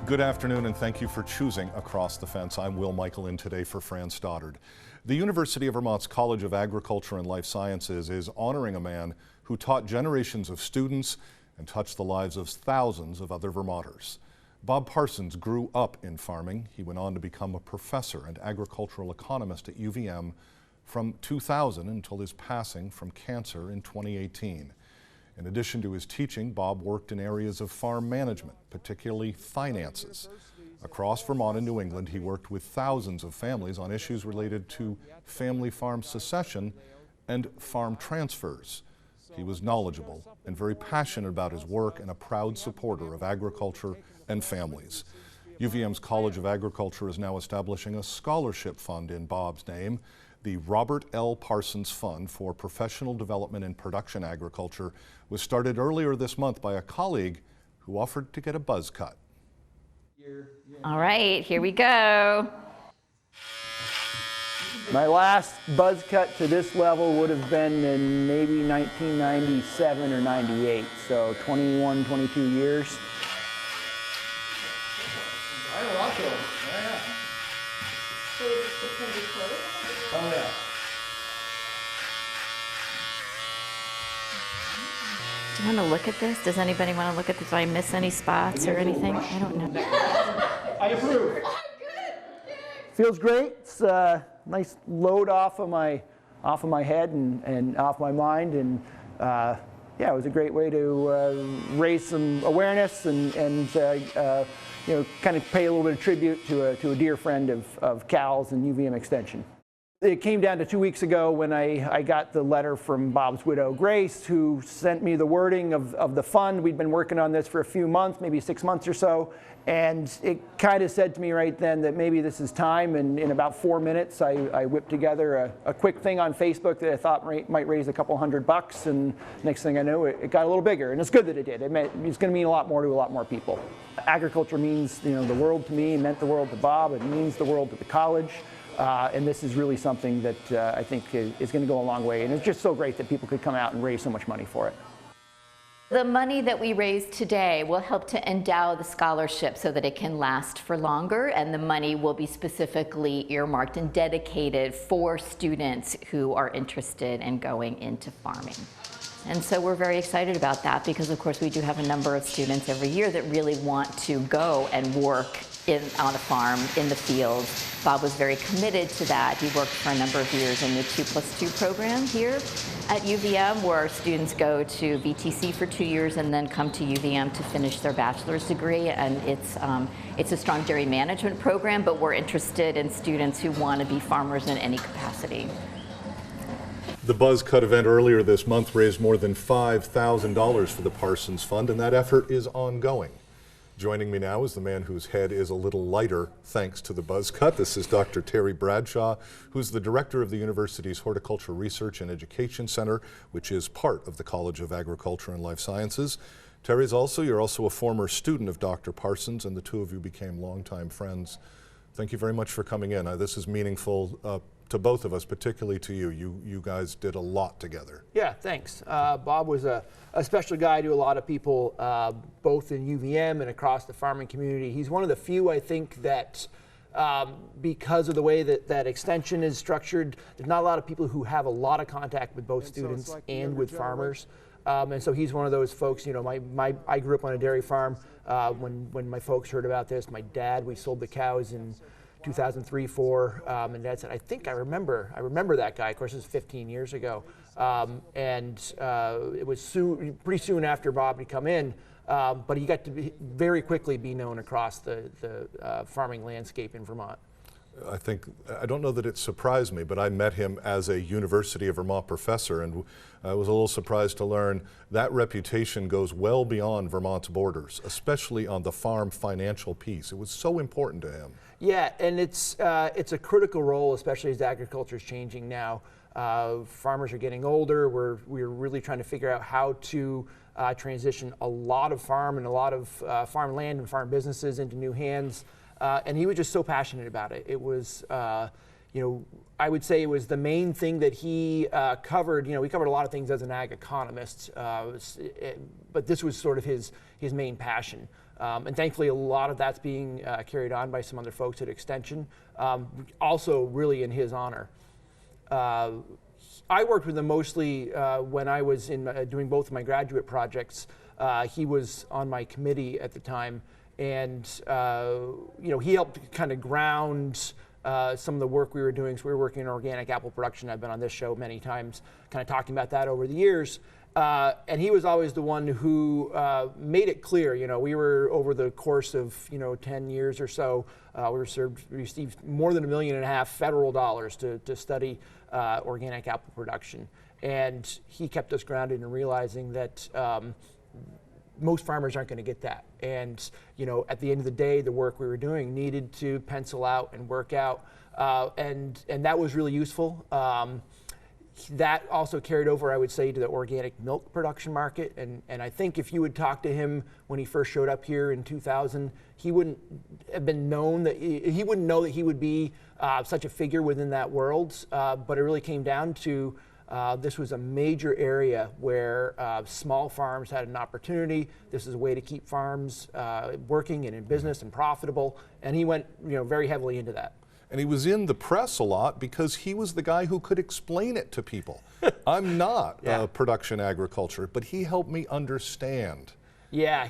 Good afternoon, and thank you for choosing Across the Fence. I'm Will Michael in today for Fran Stoddard. The University of Vermont's College of Agriculture and Life Sciences is honoring a man who taught generations of students and touched the lives of thousands of other Vermonters. Bob Parsons grew up in farming. He went on to become a professor and agricultural economist at UVM from 2000 until his passing from cancer in 2018. In addition to his teaching, Bob worked in areas of farm management, particularly finances. Across Vermont and New England, he worked with thousands of families on issues related to family farm succession and farm transfers. He was knowledgeable and very passionate about his work and a proud supporter of agriculture and families. UVM's College of Agriculture is now establishing a scholarship fund in Bob's name. The Robert L. Parsons Fund for Professional Development in Production Agriculture was started earlier this month by a colleague who offered to get a buzz cut. All right, here we go. My last buzz cut to this level would have been in maybe 1997 or 98, so 21, 22 years. I like it. Yeah. So it's going to be closed? Oh, yeah. Do you want to look at this? Does anybody want to look at this? Do I miss any spots or anything? I don't know. I approve. Feels great. It's a nice load off of my head and off my mind, and yeah, it was a great way to raise some awareness and you know, kind of pay a little bit of tribute to a dear friend of Cal's and UVM Extension. It came down to 2 weeks ago when I got the letter from Bob's widow, Grace, who sent me the wording of the fund. We'd been working on this for a few months, maybe 6 months or so, and it kind of said to me right then that maybe this is time, and in about 4 minutes I whipped together a quick thing on Facebook that I thought might raise a couple $100, and next thing I know it got a little bigger, and it's good that it did. It's going to mean a lot more to a lot more people. Agriculture means, you know, the world to me, meant the world to Bob, it means the world to the college. And this is really something that I think is going to go a long way. And it's just so great that people could come out and raise so much money for it. The money that we raise today will help to endow the scholarship so that it can last for longer, and the money will be specifically earmarked and dedicated for students who are interested in going into farming. And so we're very excited about that because, of course, we do have a number of students every year that really want to go and work on a farm, in the field. Bob was very committed to that. He worked for a number of years in the 2+2 program here at UVM, where students go to VTC for 2 years and then come to UVM to finish their bachelor's degree. And it's a strong dairy management program, but we're interested in students who want to be farmers in any capacity. The Buzz Cut event earlier this month raised more than $5,000 for the Parsons Fund, and that effort is ongoing. Joining me now is the man whose head is a little lighter thanks to the Buzz Cut. This is Dr. Terry Bradshaw, who's the director of the university's Horticulture Research and Education Center, which is part of the College of Agriculture and Life Sciences. You're also a former student of Dr. Parsons, and the two of you became longtime friends. Thank you very much for coming in. This is meaningful to both of us, particularly to you. You guys did a lot together. Yeah, thanks. Bob was a special guy to a lot of people, both in UVM and across the farming community. He's one of the few, I think, that because of the way that Extension is structured, there's not a lot of people who have a lot of contact with both students and with farmers. And so he's one of those folks. You know, I grew up on a dairy farm. When my folks heard about this, my dad, we sold the cows in 2003, 4, and Dad said, I remember that guy. Of course, it was 15 years ago, and it was pretty soon after Bob had come in, but he got to very quickly be known across the farming landscape in Vermont. I don't know that it surprised me, but I met him as a University of Vermont professor, and I was a little surprised to learn that reputation goes well beyond Vermont's borders, especially on the farm financial piece. It was so important to him. Yeah, and it's a critical role, especially as agriculture is changing now. Farmers are getting older. We're really trying to figure out how to transition a lot of farm and a lot of farm land and farm businesses into new hands. And he was just so passionate about it. It was, you know, I would say it was the main thing that he covered. You know, we covered a lot of things as an ag economist, but this was sort of his main passion. And thankfully, a lot of that's being carried on by some other folks at Extension, also really in his honor. I worked with him mostly when I was doing both of my graduate projects. He was on my committee at the time, and he helped kind of ground some of the work we were doing. So we were working in organic apple production. I've been on this show many times, kind of talking about that over the years. And he was always the one who made it clear. We were over the course of 10 years or so, we received more than $1.5 million federal dollars to study organic apple production. And he kept us grounded in realizing that most farmers aren't going to get that. And at the end of the day, the work we were doing needed to pencil out and work out, and that was really useful. That also carried over, I would say, to the organic milk production market. And I think if you would talk to him when he first showed up here in 2000, he wouldn't have been known that he wouldn't know that he would be such a figure within that world. But it really came down to this was a major area where small farms had an opportunity. This is a way to keep farms working and in business and profitable. And he went, very heavily into that. And he was in the press a lot because he was the guy who could explain it to people. I'm not production agriculture, but he helped me understand. Yeah,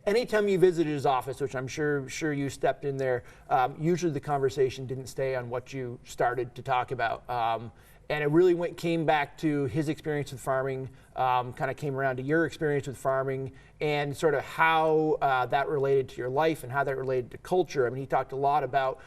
anytime you visited his office, which I'm sure you stepped in there, usually the conversation didn't stay on what you started to talk about. And it really came back to his experience with farming, kind of came around to your experience with farming, and sort of how that related to your life and how that related to culture. I mean, he talked a lot about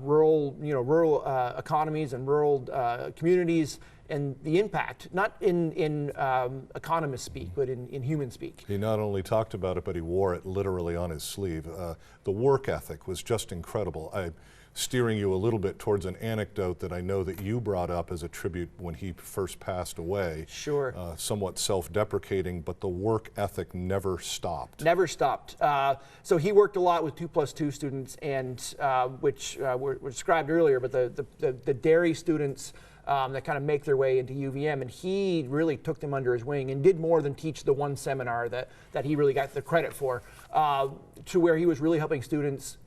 rural economies and rural communities and the impact, not in economist speak, but in human speak. He not only talked about it, but he wore it literally on his sleeve. The work ethic was just incredible. I'm steering you a little bit towards an anecdote that I know that you brought up as a tribute when he first passed away. Sure. Somewhat self-deprecating, but the work ethic never stopped. Never stopped. So he worked a lot with 2+2 students, and which were described earlier, but the dairy students that kind of make their way into UVM, and he really took them under his wing and did more than teach the one seminar that he really got the credit for, to where he was really helping students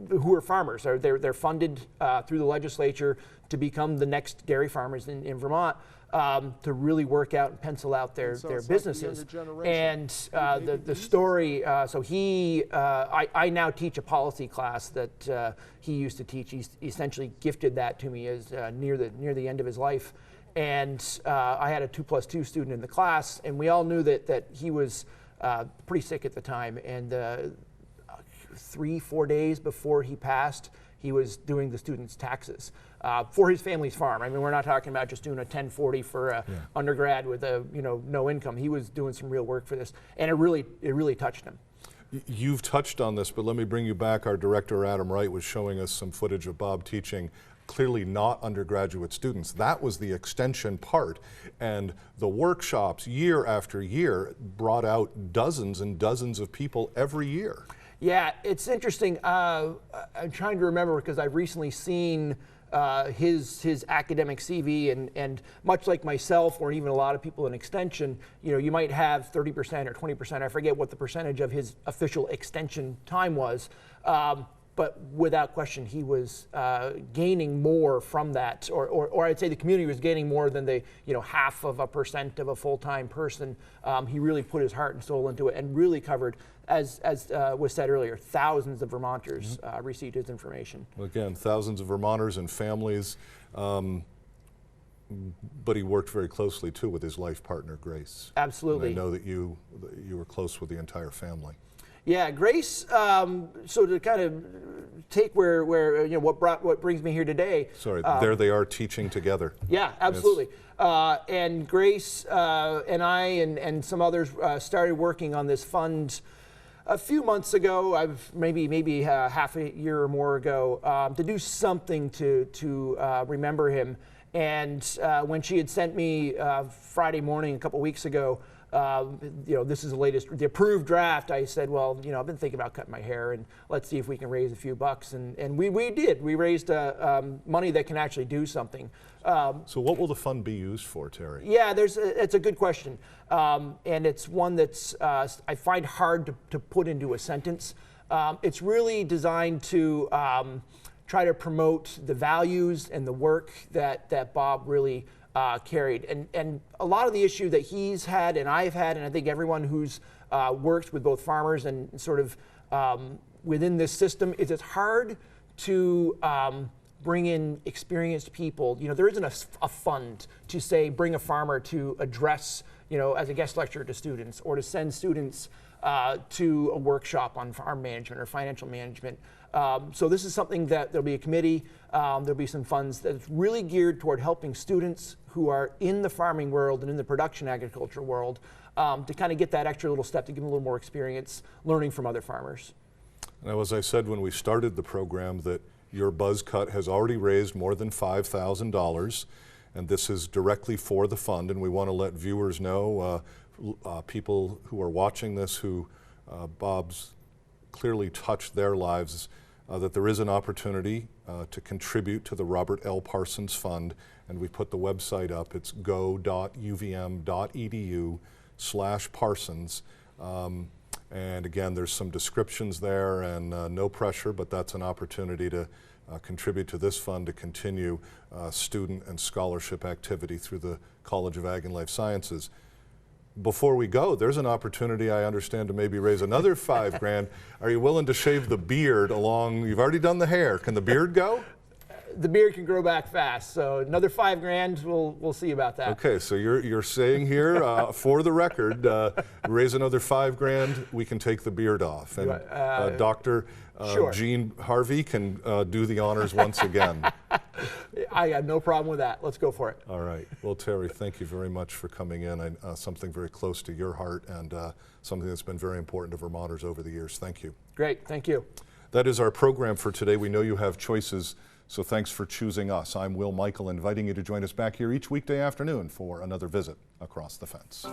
who are farmers. They're funded through the legislature to become the next dairy farmers in Vermont, to really work out and pencil out their businesses. And the story, so I now teach a policy class that he used to teach. He essentially gifted that to me as near the end of his life. And I had a 2+2 student in the class, and we all knew that he was pretty sick at the time. And 3-4 days before he passed, he was doing the students' taxes for his family's farm. I mean, we're not talking about just doing a 1040 for a undergrad with no income. He was doing some real work for this, and it really touched him. You've touched on this, but let me bring you back. Our director, Adam Wright, was showing us some footage of Bob teaching clearly not undergraduate students. That was the extension part. And the workshops, year after year, brought out dozens and dozens of people every year. Yeah, it's interesting. I'm trying to remember because I've recently seen his academic CV, and much like myself, or even a lot of people in Extension, you might have 30% or 20%. I forget what the percentage of his official Extension time was. But without question, he was gaining more from that, or I'd say the community was gaining more than the 0.5% of a full-time person. He really put his heart and soul into it, and really covered, as was said earlier, thousands of Vermonters received his information. Again, thousands of Vermonters and families, but he worked very closely too with his life partner, Grace. Absolutely. And I know that you were close with the entire family. Yeah, Grace. So to kind of take where what brings me here today. Sorry, there they are teaching together. Yeah, absolutely. And Grace and I and some others started working on this fund a few months ago. Maybe half a year or more ago, to do something to remember him. And when she had sent me Friday morning a couple weeks ago this is the approved draft. I said, well, I've been thinking about cutting my hair, and let's see if we can raise a few bucks. And we did. We raised money that can actually do something. So what will the fund be used for, Terry? Yeah, it's a good question. And it's one that's I find hard to put into a sentence. It's really designed to try to promote the values and the work that Bob really carried. And a lot of the issue that he's had and I've had, and I think everyone who's worked with both farmers and sort of within this system, is it's hard to bring in experienced people. There isn't a fund to say bring a farmer to address, as a guest lecturer to students, or to send students to a workshop on farm management or financial management. So this is something that there'll be a committee, there'll be some funds that's really geared toward helping students who are in the farming world and in the production agriculture world to kind of get that extra little step, to give them a little more experience learning from other farmers. Now, as I said when we started the program, that your buzz cut has already raised more than $5,000, and this is directly for the fund, and we want to let viewers know, people who are watching this who Bob's clearly touched their lives, that there is an opportunity to contribute to the Robert L. Parsons Fund, and we put the website up. It's go.uvm.edu/Parsons. And again, there's some descriptions there, and no pressure, but that's an opportunity to contribute to this fund to continue student and scholarship activity through the College of Ag and Life Sciences. Before we go, there's an opportunity, I understand, to maybe raise another $5,000. Are you willing to shave the beard along? You've already done the hair. Can the beard go? The beard can grow back fast, so another $5,000. We'll see about that. Okay, so you're saying here, for the record, raise another $5,000, we can take the beard off, and Dr. Sure. Gene Harvey can do the honors once again. I got no problem with that. Let's go for it. All right. Well, Terry, thank you very much for coming in. Something very close to your heart, and something that's been very important to Vermonters over the years. Thank you. Great. Thank you. That is our program for today. We know you have choices, so thanks for choosing us. I'm Will Michael, inviting you to join us back here each weekday afternoon for another visit Across the Fence.